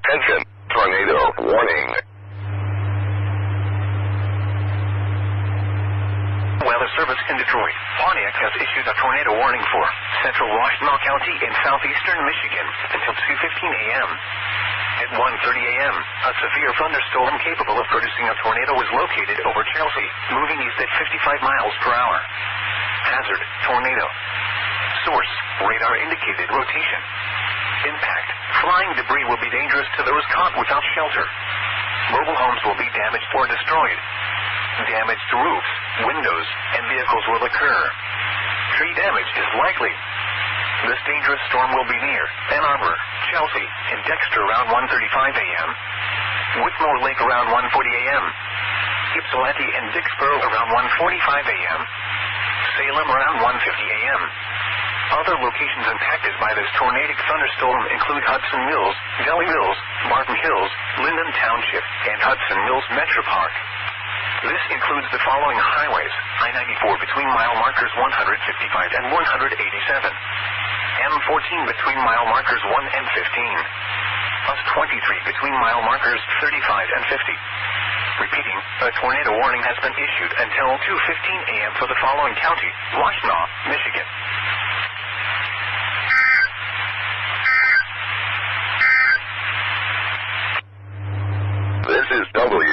Attention, tornado warning. Weather Service in Detroit. Pontiac has issued a tornado warning for central Washtenaw County in southeastern Michigan until 2:15 a.m. At 1:30 a.m., a severe thunderstorm capable of producing a tornado was located over Chelsea, moving east at 55 miles per hour. Hazard, tornado. Source, radar indicated rotation. Impact, flying debris will be dangerous to those caught without shelter. Mobile homes will be damaged or destroyed. Damage to roofs, windows, and vehicles will occur. Tree damage is likely. This dangerous storm will be near Ann Arbor, Chelsea, and Dexter around 1:35 a.m. Whitmore Lake around 1:40 a.m. Ypsilanti and Dixboro around 1:45 a.m. Salem around 1:50 a.m. Other locations impacted by this tornadic thunderstorm include Hudson Mills, Valley Mills, Martin Hills, Linden Township, and Hudson Mills Metro Park. This includes the following highways: I-94 between mile markers 155 and 187, M14 between mile markers 1 and 15, Bus 23 between mile markers 35 and 50. Repeating, a tornado warning has been issued until 2:15 a.m. for the following county: Washtenaw, Michigan. This is WX